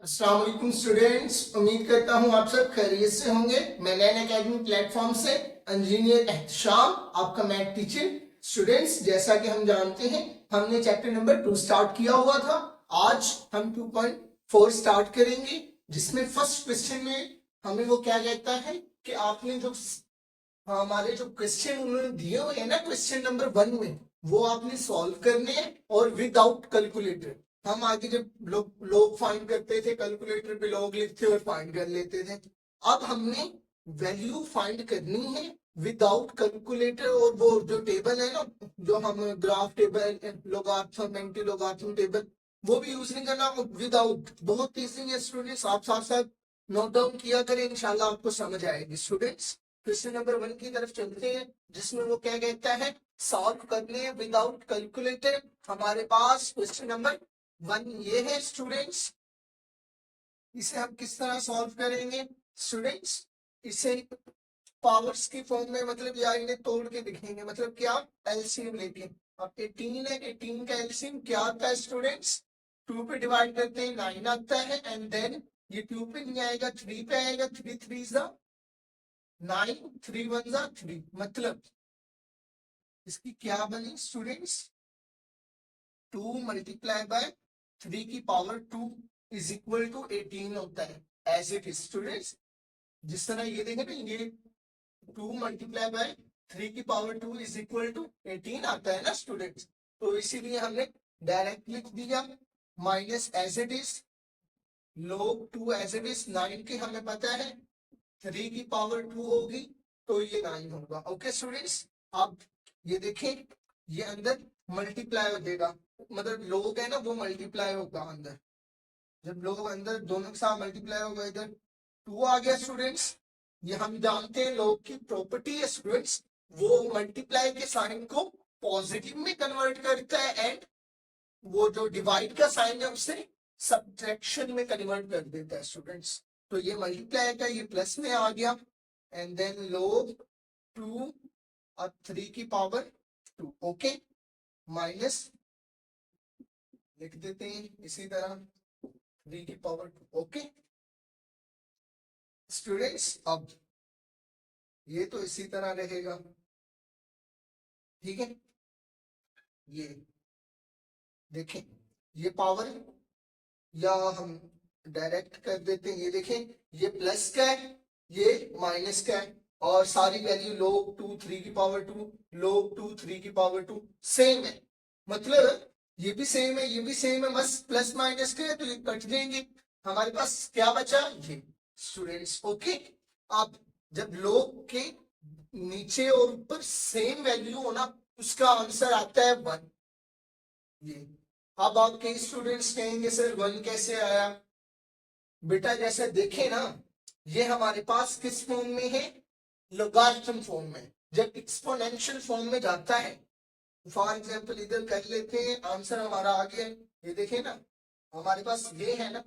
अस्सलाम वालेकुम स्टूडेंट्स, उम्मीद करता हूँ आप सब खैरियत से होंगे। मैं लर्न एकेडमी प्लेटफॉर्म से इंजीनियर एहतशाम आपका मैथ टीचर। स्टूडेंट्स, जैसा कि हम जानते हैं हमने चैप्टर नंबर 2 स्टार्ट किया हुआ था। आज हम 2.4 स्टार्ट करेंगे, जिसमें फर्स्ट क्वेश्चन में हमें वो क्या कहता है कि आपने जो हमारे जो क्वेश्चन उन्होंने दिए हुए हैं ना क्वेश्चन नंबर 1 में, वो आपने सॉल्व करने हैं और विदाउट कैलकुलेटर। हम आगे जब लोग फाइंड करते थे कैलकुलेटर पे लोग लिखते और फाइंड कर लेते थे। अब हमने वैल्यू फाइंड करनी है विदाउट कैलकुलेटर। और वो जो टेबल है ना, जो हम graph table, logarithm, anti logarithm table, वो भी यूज नहीं करना। विदाउट बहुत ईजी है स्टूडेंट्स, आप साथ साथ नोट डाउन किया करें, इंशाल्लाह आपको समझ आएगी। स्टूडेंट्स, क्वेश्चन नंबर 1 की तरफ चलते हैं, जिसमें वो क्या कहता है सॉल्व करने हैं विदाउट कैलकुलेटर। हमारे पास क्वेश्चन नंबर 1 ये है स्टूडेंट्स। इसे हम किस तरह सॉल्व करेंगे स्टूडेंट्स? इसे पावर्स की फॉर्म में, मतलब या इन्हें तोड़ के दिखेंगे, मतलब क्या एलसीएम लेके। अब 18 है, 18 का एलसीएम क्या आता है स्टूडेंट्स? 2 पे डिवाइड करते हैं 9 आता है, एंड देन ये 2 पे नहीं आएगा, 3 पे आएगा। 3 3 जा 9, 3 1 जा 3, मतलब इसकी क्या बनी स्टूडेंट्स? 2 मल्टीप्लाई बाय 3 की पावर 2 इज इक्वल टू 18 होता है, एज इट इज स्टूडेंट्स। जिस तरह ये देखें ना, ये 2 मल्टीप्लाई बाय 3 की पावर 2 इज इक्वल टू 18 आता है ना स्टूडेंट्स। तो इसीलिए हमने डायरेक्ट लिख दिया, minus as it is log 2 as it is. 9 की हमें पता है 3 की पावर 2 होगी, तो ये 9 होगा। ओके स्टूडेंट्स, अब ये देखें, ये अंदर मल्टीप्लाई हो जाएगा, मतलब लोग है ना वो मल्टीप्लाई होगा अंदर। जब लोग अंदर दोनों के साथ मल्टीप्लाई होगा, इधर 2 आ गया स्टूडेंट्स। ये हम जानते हैं लोग की प्रॉपर्टी है स्टूडेंट्स, वो मल्टीप्लाई के साइन को पॉजिटिव में कन्वर्ट करता है, एंड वो जो डिवाइड का साइन है उसे सब्ट्रैक्शन में कन्वर्ट कर देता है स्टूडेंट्स। तो ये मल्टीप्लाई का ये प्लस में आ गया, एंड देन log 2 और 3 की पावर 2, ओके, माइनस लिख देते हैं इसी तरह 3 की पावर 2, ओके स्टूडेंट्स। अब ये तो इसी तरह रहेगा, ठीक है। ये देखें, ये पावर, या हम डायरेक्ट कर देते हैं, ये देखें ये प्लस का है, ये माइनस का है, और सारी वैल्यू log 2 3 की पावर 2, log 2 3 की पावर 2 सेम है। मतलब ये भी सेम है, ये भी सेम है, बस प्लस माइनस के है, तो ये कट देंगे। हमारे पास क्या बचा ये स्टूडेंट्स, ओके। अब जब log के नीचे और ऊपर सेम वैल्यू होना, उसका आंसर आता है 1। ये अब आप कई स्टूडेंट्स कहेंगे सर 1 कैसे आया? बेटा जैसे देखे ना, ये हमारे पास किस फॉर्म में है? लोगारिथम फॉर्म में। जब एक्सपोनेंशियल फॉर्म में जाता है, फॉर एग्जांपल इधर कर लेते हैं, आंसर हमारा आ गया, ये देखे ना, हमारे पास ये है ना,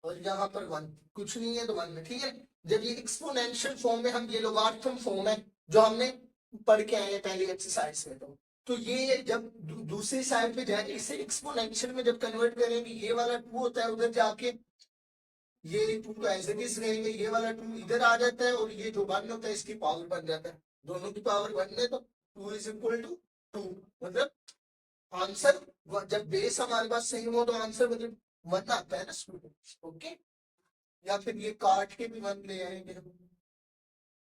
और यहाँ पर 1 कुछ नहीं है तो 1 में, ठीक है। जब ये एक्सपोनेंशियल फॉर्म में, हम ये लोगारिथम फॉर्म है जो हमने पढ़ के आए हैं पहली एक्सरसाइज में, तो ये जब दूसरी साइड पे जाए, इसे एक्सपोनेंशियल में जब कन्वर्ट करेंगे, ये वाला 2 होता है, उधर जाके ये 2 तो एज इट इज रहेंगे, ये वाला 2 इधर आ जाता है, और ये जो 1 होता है इसकी पावर बन जाता है। दोनों की पावर 1 है, तो 2 इज इक्वल टू 2, मतलब आंसर, जब बेस हमारे पास सेम हो तो आंसर मतलब 1 आता है ना स्टूडेंट, ओके। या फिर ये काट के भी 1 ले आएंगे हम।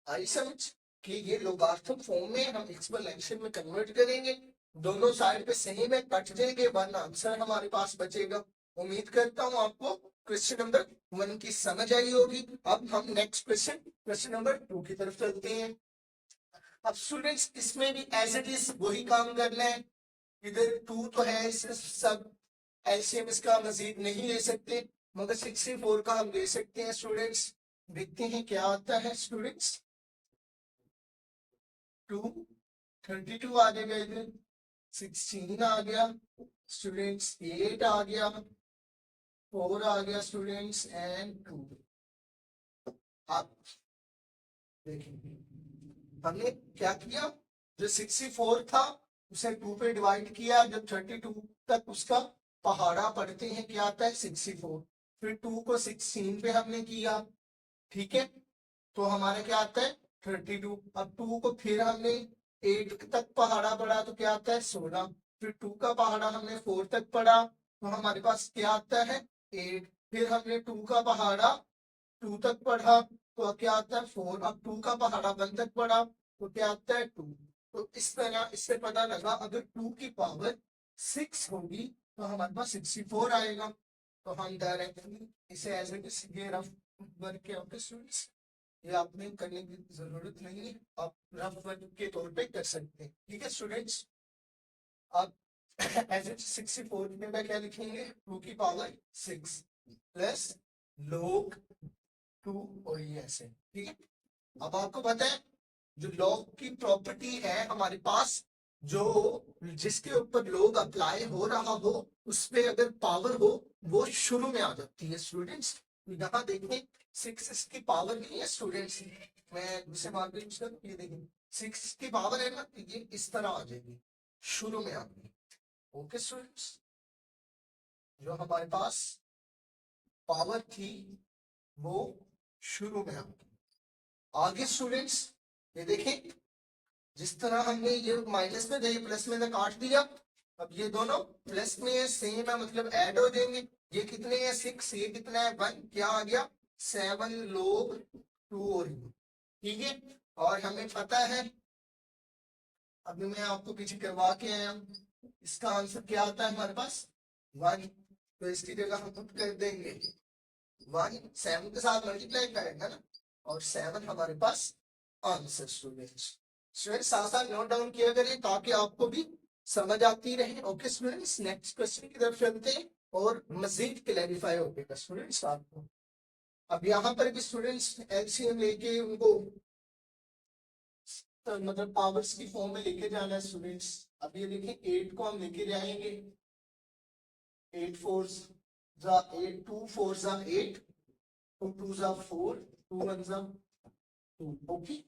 आई समझ कि ये लोगारिथम फॉर्म में हम एक्सपोनेंशियल में कन्वर्ट करेंगे, दोनों साइड पे सेम है, कट जाएंगे, 1 आंसर हमारे पास बचेगा। उम्मीद करता हूँ आपको क्वेश्चन नंबर 1 की समझ आई होगी। अब हम नेक्स्ट क्वेश्चन नंबर 2 की तरफ चलते हैं। अब स्टूडेंट्स, इसमें भी एज इट इज वही काम करना है। इधर 2 तो है, इसमें सब एलसीएम इसका मजीद नहीं ले सकते, मगर 64 का हम ले सकते हैं स्टूडेंट्स। देखते हैं क्या आता है स्टूडेंट्स। 2 32 आ जाएगा, इधर 16 आ गया स्टूडेंट्स, 8 आ गया, 4 आ गया स्टूडेंट्स, एंड 2। आप देखिए हमने क्या किया, जो 64 था उसे 2 पे डिवाइड किया, जब 32 तक उसका पहाड़ा पढ़ते हैं क्या आता है 64। फिर 2 को 16 पे हमने किया, ठीक है, तो हमारा क्या आता है 32। अब 2 को फिर हमने 8 तक पहाड़ा पढ़ा तो क्या आता है 16। फिर 2 का पहाड़ा हमने 4 तक पढ़ा तो हमारे पास क्या आता है 8। फिर हमने 2 का पहाड़ा 2 तक पढ़ा तो क्या आता है 4। अब 2 का पहाड़ा 1 तक पढ़ा तो क्या आता है 2। तो इस तरह इससे पता लगा अगर 2 की पावर 6 होगी तो हमारे पास 64 आएगा। तो हम डायरेक्टली इसे एज इट इज ये रफ वर्क के आपके स्टूडेंट्स, ये आपने करने की जरूरत नहीं है, आप रफ वर्क के तौर पे कर सकते हैं, ठीक है स्टूडेंट्स। अब एज इट 64 में क्या लिखेंगे 2 की पावर 6 प्लस log 2 और ये ऐसे, ठीक है। अब आपको पता है जो log की प्रॉपर्टी है हमारे पास, जो जिसके ऊपर log अप्लाई हो रहा हो उस पे अगर पावर हो वो शुरू में आ जाती है स्टूडेंट्स। यहाँ देखें 6 इसकी पावर नहीं है स्टूडेंट्स, मैं दूसरे मार्क यूज करूँ, ये देखें 6 की पावर है ना, ये इस तरह आ जाएगी, शुरू में आ गई। ओके स्टूडेंट्स, जो हमारे पास पावर थी वो शुरू में आ गई। आगे स्टूडेंट्स ये देखें, जिस तरह हमने ये माइनस में थे ये प्लस में से काट दिया, अब ये दोनों प्लस में है सेम है मतलब ऐड हो जाएंगे। ये कितने हैं 6, ये कितना है 1, क्या आ गया 7 log 2 और ये, ठीक है। और हमें पता है अभी मैं आपको पीछे करवा के आया हूं, इसका आंसर क्या आता है हमारे पास 1। तो इसकी जगह हम पुट कर देंगे 1 7 के साथ मल्टीप्लाई करेंगे ना, और 7 हमारे पास आंसर स्टूडेंट्स। स्टूडेंट्स साथ साथ नोट डाउन किया करें ताकि आपको भी समझ आती रहे। ओके स्टूडेंट्स, नेक्स्ट क्वेश्चन की तरफ चलते हैं और मजीद क्लैरिफाई हो गया स्टूडेंट्स आपको। अब यहाँ पर भी स्टूडेंट्स एलसीएम लेके उनको तो मतलब पावर्स की फॉर्म में लेके जाना है स्टूडेंट्स। अब ये देखें 8 को हम लेके जाएंगे 8 4 जा 8 2 4 जा 8 2 2 जा 4 2 1 जा 2, ओके,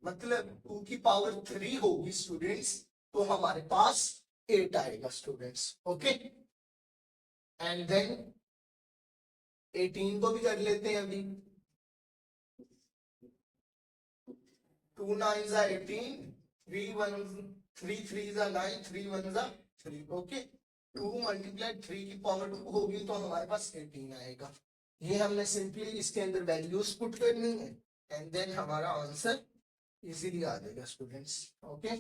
मतलब 2 की पावर 3 होगी स्टूडेंट्स तो हमारे पास 8 आएगा स्टूडेंट्स। ओके, एंड देन 18 को भी कर लेते हैं अभी, 2 9 जा 18 3 1 3 3 जा 9 3 1 जा 3, ओके। 2 मल्टीप्लाई 3 की पावर 2 होगी तो हमारे पास 18 आएगा। ये हमने सिंपली इसके अंदर वैल्यूज पुट करनी है एंड देन हमारा आंसर इजीली आ जाएगा students. Okay,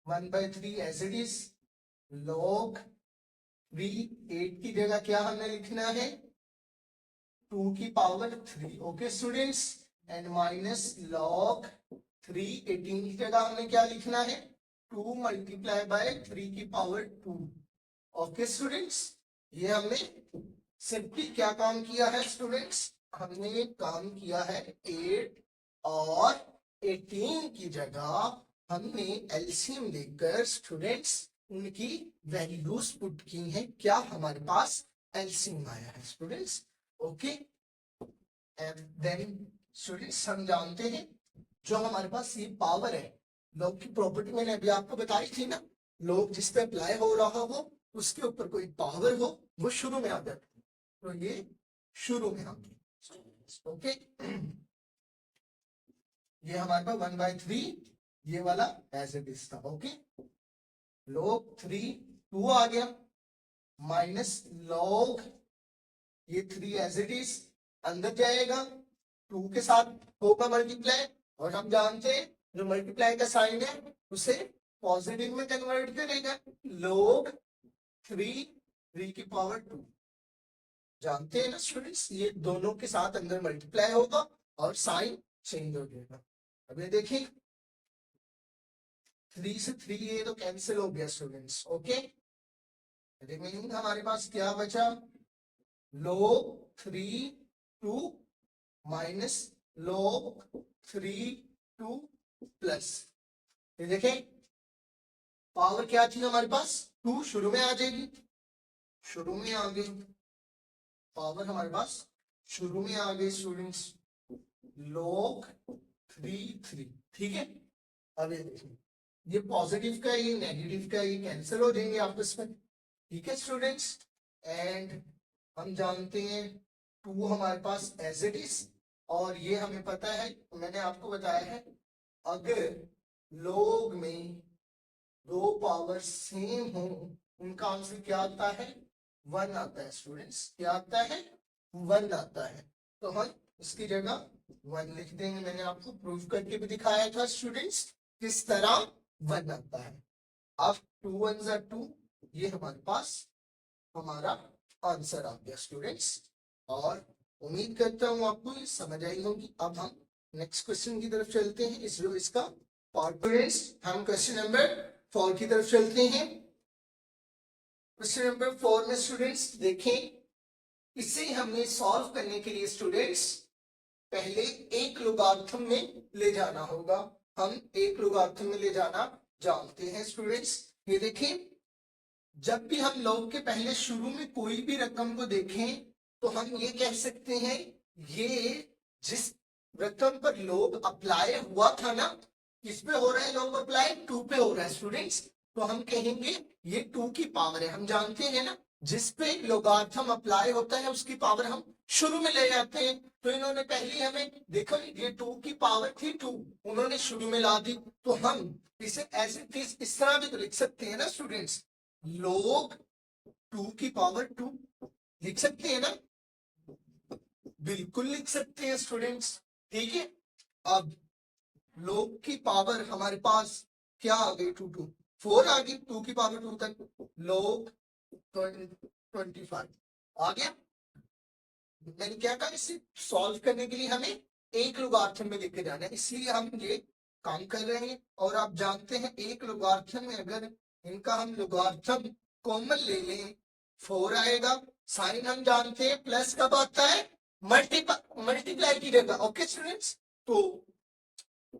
1/3 as it is log 3, 8 की जगह क्या हमें लिखना है 2 की power 3, okay students, and minus log 3 18 की जगह हमें क्या लिखना है 2 मल्टीप्लाई बाय 3 की पावर 2। ओके स्टूडेंट्स, ये हमने सिंपली क्या काम किया है स्टूडेंट्स, हमने काम किया है 8 और 18 की जगह हमने एलसीएम लेकर स्टूडेंट्स उनकी वैल्यूज पुट की हैं, क्या हमारे पास एलसीएम आया है students. Okay, and then students हम जानते हैं जो हमारे पास ये पावर है, लॉग की प्रॉपर्टी मैंने अभी आपको बताई थी ना, लॉग जिस पे अप्लाई हो रहा हो उसके ऊपर कोई पावर हो वो शुरू में आ जाती है, तो ये शुरू में आ गई। ओके, ये हमारे पास 1/3 ये वाला एज इट इज था। ओके, log 3 2 आ गया माइनस log ये 3 एज इट इज अंदर जाएगा 2 के साथ होगा मल्टीप्लाई, और हम जानते हैं जो मल्टीप्लाई का साइन है उसे पॉजिटिव में कन्वर्ट करेगा, log 3 की पावर 2 जानते हैं ना स्टूडेंट्स, ये दोनों के साथ अंदर मल्टीप्लाई होगा और साइन चेंज हो जाएगा। अब ये देखिए 3 से 3 ये तो कैंसिल हो गया स्टूडेंट्स। ओके, रिमेनिंग हमारे पास क्या बचा log 3 2 माइनस log 3 2 प्लस, ये देखें पावर क्या थी हमारे पास 2 शुरू में आ जाएगी, शुरू में आ गई पावर हमारे पास शुरू में आ गई स्टूडेंट्स log 3 ठीक है। अब ये देखिए ये पॉजिटिव का ये नेगेटिव का ये कैंसिल हो जाएंगे आपस में, ठीक है स्टूडेंट्स। एंड हम जानते हैं 2 हमारे पास एज इट इज, और ये हमें पता है, मैंने आपको बताया है, अगर लोग में 2 पावर सेम हो उनका आंसर क्या आता है? 1 आता है स्टूडेंट्स। क्या आता है? 1 आता है। तो हम इसकी जगह 1 लिख देंगे। मैंने आपको प्रूफ करके भी दिखाया था स्टूडेंट्स किस तरह 1 आता है। अब 2 1 जा 2, ये हमारे पास हमारा आंसर आ गया स्टूडेंट्स, और उम्मीद करता हूं आपको ये समझ आई होगी। अब हम नेक्स्ट क्वेश्चन की तरफ चलते हैं, इस जो इसका पार्ट। स्टूडेंट्स हम क्वेश्चन नंबर 4 की तरफ चलते हैं। क्वेश्चन नंबर 4 में स्टूडेंट्स देखें, इसे हमें सॉल्व करने के लिए स्टूडेंट्स पहले एक लोगारिथम में ले जाना होगा। हम एक लोगारिथम में ले जाना जानते हैं स्टूडेंट्स। ये देखें, जब भी हम लोग के पहले शुरू में कोई भी रकम को देखें तो हम ये कह सकते हैं, ये जिस रकम पर लोग अप्लाई हुआ था ना, किस पे हो रहा है लोग अप्लाई? 2 पे हो रहा है स्टूडेंट्स। तो हम कहेंगे ये 2 की पावर है। हम जानते हैं ना, जिस पे लोगारिथम अप्लाई होता है उसकी पावर हम शुरू में ले जाते हैं। तो इन्होंने पहले हमें देखो, ये 2 की पावर थी 2, उन्होंने शुरू में ला दी। तो हम इसे ऐसे इस तरह भी तो लिख सकते हैं ना स्टूडेंट्स, लोग 2 की पावर 2 लिख सकते हैं ना? बिल्कुल लिख सकते हैं स्टूडेंट्स। ठीक है, अब लोग की पावर हमारे पास क्या आ गई? 2 2 4 आ गई, 2 की पावर 2 तक लोग 25 आ गया। मैंने क्या कहा, इसे सॉल्व करने के लिए हमें एक लोगारिथम में लेके जाना है, इसलिए हम ये काम कर रहे हैं। और आप जानते हैं एक लोगारिथम में अगर इनका हम लोगारिथम कॉमन ले लें 4 आएगा। साइन हम जानते हैं प्लस कब आता है? मल्टीप्लाई की जगह। ओके स्टूडेंट्स, तो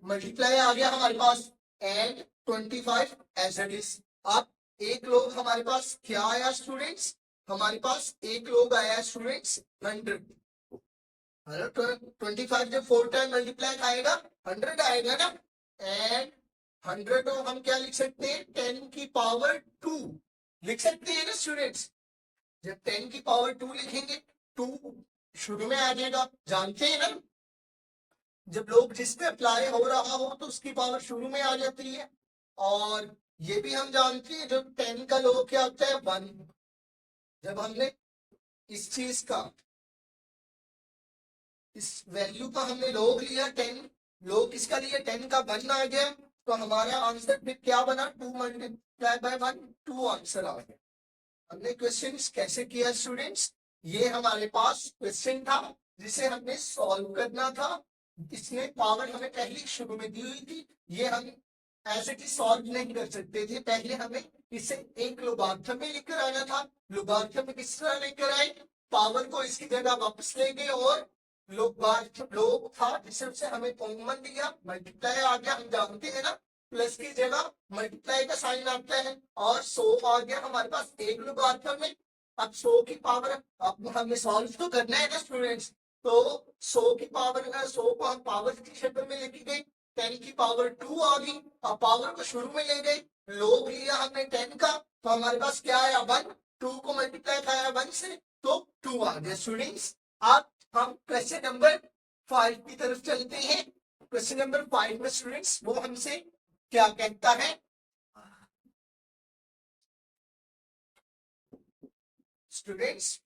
मल्टीप्लाई आ गया हमारे पास एंड 25 एज इट इज। अब एक लोग हमारे पास क्या आया स्टूडेंट्स? हमारे पास एक लोग आया स्टूडेंट्स 100। 25 जब 4 टाइम मल्टीप्लाई आएगा 100 आएगा ना, एंड 100 को हम क्या लिख सकते हैं? 10 की पावर 2 लिख सकते हैं ना स्टूडेंट्स। जब 10 की पावर 2 लिखेंगे 2 शुरू में आ जाएगा, जानते हैं ना, जब लोग जिस पे अप्लाई हो रहा हो तो उसकी पावर शुरू में आ जाती है। और ये भी हम जानते हैं जब 10 का लोग क्या होता है? 1। जब हमने इस चीज का, इस वैल्यू का हमने लोग लिया 10, लोग किसका लिया? 10 का 1 आ गया, तो हमारा आंसर फिर क्या बना? 2 मल्टीप्लाई बाय 1, 2 आंसर आ गया। हमने क्वेश्चन कैसे किया स्टूडेंट्स? ये हमारे पास क्वेश्चन था जिसे हमने सॉल्व करना था। इसमें पावर हमें पहले शुरू में दी हुई थी, ये हम ऐसे कि सॉल्व नहीं कर सकते थे। पहले हमें इसे एक लोगारिथम में लेकर आना था। लोगारिथम में किस तरह लेकर आए? पावर को इसकी जगह वापस ले गए, और लोग था जिससे हमें कॉमन दिया, मल्टीप्लाई आ गया। हम जानते हैं ना, प्लस की जगह मल्टीप्लाई का साइन आता है, और 100 आ गया हमारे पास एक लोगारिथम में। अब 100 की पावर, अब हमें सॉल्व तो करना है ना स्टूडेंट्स, तो 100 की पावर, 100 को हम पावर की शक्ल में लेके गए, 10 की पावर 2 आ गई। अब पावर को शुरू में ले गए, लोग लिया हमने 10 का, तो हमारे पास क्या आया? 1। 2 को मल्टीप्लाई खाया 1 से, तो 2 आ गया स्टूडेंट्स। अब हम क्वेश्चन नंबर 5 की तरफ चलते हैं। क्वेश्चन नंबर 5 में स्टूडेंट्स वो हमसे क्या कहता है? स्टूडेंट्स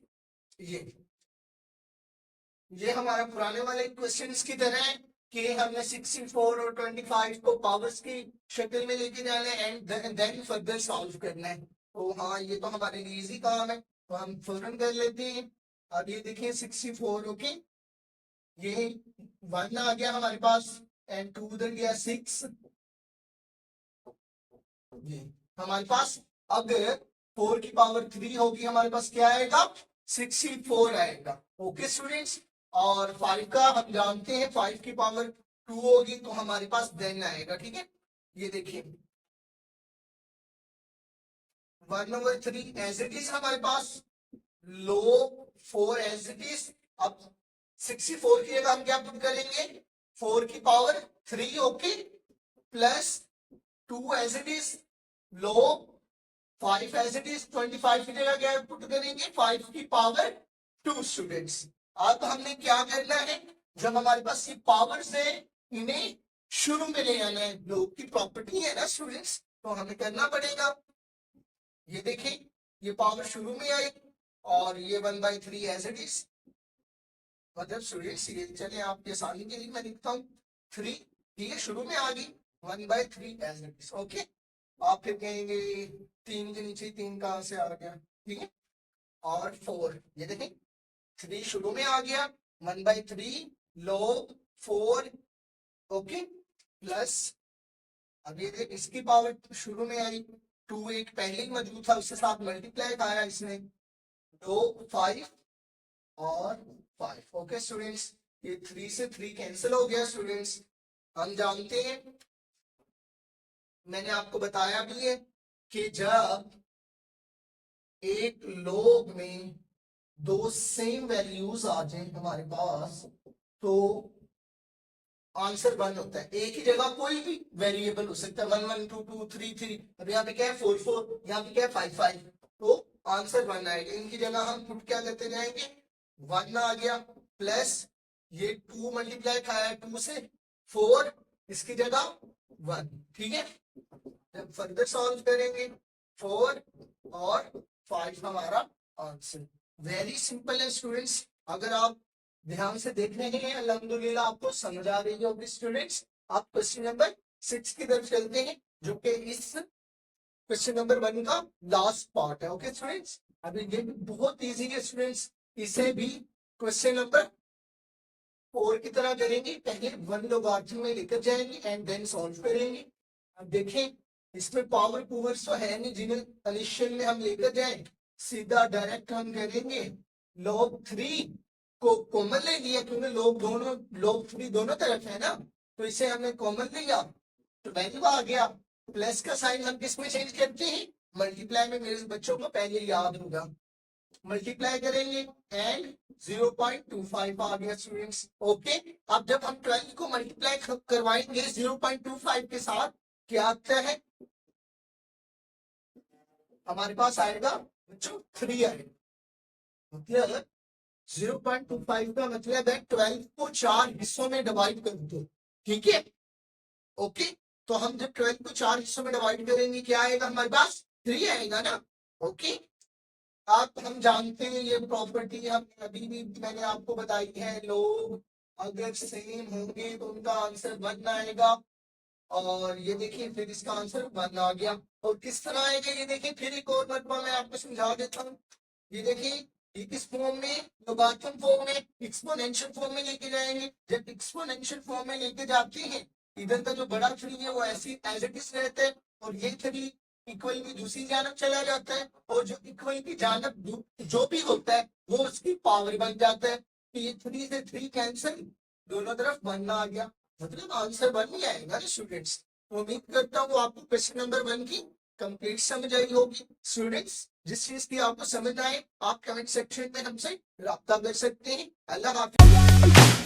ये हमारा पुराने वाले क्वेश्चंस की तरह है कि हमने 64 और 25 को पावर्स की शक्ल में लेके जाना है एंड देन फर्दर सॉल्व करना है। तो हाँ, ये तो हमारे लिए इजी काम है, तो हम फौरन कर लेते हैं। अब ये देखिए 64, ओके, ये 1 आ गया हमारे पास एंड 2 उधर गया 6। ये हमारे पास अगर 4 की पावर 3 होगी हमारे पास क्या आएगा? 64 आएगा। ओके स्टूडेंट्स, और 5 का हम जानते हैं 5 की पावर 2 होगी तो हमारे पास देन आएगा। ठीक है, ये देखिए 1/3 एज इट इज हमारे पास, लो 4 एज इट इज। अब 64 की जगह हम क्या पुट करेंगे? 4 की power 3, okay, plus 2 as it is, log 5 as it is, 25 की जगह क्या पुट करेंगे? 5 की पावर 2 स्टूडेंट्स। अब हमने क्या करना है, जब हमारे पास ये पावर्स है इन्हें शुरू में ले आना है, लोग की प्रॉपर्टी है ना स्टूडेंट्स, तो हमें करना पड़ेगा। ये देखें ये पावर शुरू में आई और ये 1/3 एज इट इज, मतलब स्टूडेंट्स ये चले आपके आसानी के लिए मैं लिखता हूँ 3, ठीक है, शुरू में आ गई 1/3 एज इट इज। ओके, आप फिर कहेंगे 3 के नीचे 3 कहां से आ गया, ठीक है, और 4, ये देखें 3 शुरू में आ गया 1/3 log 4, ओके, प्लस अब ये देख इसकी पावर शुरू में आई 2, एक पहले ही मौजूद था उसके साथ मल्टीप्लाई आया इसने 2 5 और 5। ओके स्टूडेंट्स, ये 3 से 3 कैंसिल हो गया स्टूडेंट्स। हम जानते हैं, मैंने आपको बताया भी है कि जब एक लोग में 2 सेम वैल्यूज आ जाए हमारे पास तो आंसर 1 होता है। एक ही जगह कोई भी वेरिएबल हो सकता है, 1 1 2 2 3 3, अब यहाँ पे क्या है 4 4, यहाँ पे क्या है 5 5, तो आंसर 1 आएगा। इनकी जगह हम पुट क्या करते जाएंगे, 1 आ गया प्लस ये 2 मल्टीप्लाई खाया 2 से 4, इसकी जगह 1, ठीक है। जब फर्दर सॉल्व करेंगे 4 और 5 हमारा आंसर। वेरी सिंपल है स्टूडेंट्स, अगर आप ध्यान से देख रहे हैं अल्हम्दुलिल्लाह आपको समझ आ रही होगी स्टूडेंट्स। आप क्वेश्चन नंबर 6 की तरफ चलते हैं जो कि इस क्वेश्चन नंबर 1 का लास्ट पार्ट है। ओके स्टूडेंट्स, अभी ये भी बहुत इजी है स्टूडेंट्स, इसे भी क्वेश्चन नंबर 4 की तरह करेंगे, पहले 1 लोगारिथम में लेकर जाएंगे एंड देन सॉल्व करेंगे। अब देखें इसमें पावर पूवर्स तो है नहीं जिन्हें एडिशन में हम लेकर जाए, सीधा डायरेक्ट हम करेंगे log 3 को कॉमन ले लिया क्योंकि log 3 दोनों तरफ है ना, तो इसे हमने कॉमन लिया तो वैल्यू आ गया। प्लस का साइन हम किस में चेंज करते हैं, मल्टीप्लाई में, मेरे बच्चों को पहले याद होगा, मल्टीप्लाई करेंगे एंड 0.25 आ गया स्टूडेंट्स। ओके, अब जब हम 12 को मल्टीप्लाई करवाएंगे 0.25 के साथ क्या आता है, हमारे पास आएगा बच्चों 3 आएगा, मतलब 0.25 का मतलब है 12 को 4 हिस्सों में डिवाइड कर दो, ठीक है। ओके, तो हम जब 12 को 4 हिस्सों में डिवाइड करेंगे क्या आएगा हमारे पास 3 आएगा ना। ओके, आप हम जानते हैं ये प्रॉपर्टी हम अभी भी मैंने आपको बताई है, लोग अगर सेम होंगे तो उनका आंसर 1 आएगा, और ये देखिए फिर इसका आंसर 1 आ गया। और किस तरह आएगा ये देखिए, फिर एक और मरतबा मैं आपको समझा देता हूँ। ये देखिए ये किस फॉर्म में, लोगारिथम फॉर्म में, एक्सपोनेंशियल फॉर्म में लेके जाएंगे। जब एक्सपोनेंशियल फॉर्म में लेके जाते हैं इधर का जो बड़ा 3 है वो ऐसी एज इट इज रहता है और ये 3 इक्वल की दूसरी जानब चला जाता है, और जो इक्वल की जानब जो भी होता है वो उसकी पावर बन जाता है। तो ये 3 से 3 कैंसिल, दोनों तरफ 1 आ गया, मतलब आंसर 1 ही आएगा ना स्टूडेंट्स। उम्मीद करता हूँ आपको क्वेश्चन नंबर 1 की कंप्लीट समझ आई होगी स्टूडेंट्स। जिस चीज की आपको समझ आए आप कमेंट सेक्शन में हमसे राब्ता कर सकते हैं। अल्लाह हाफिज।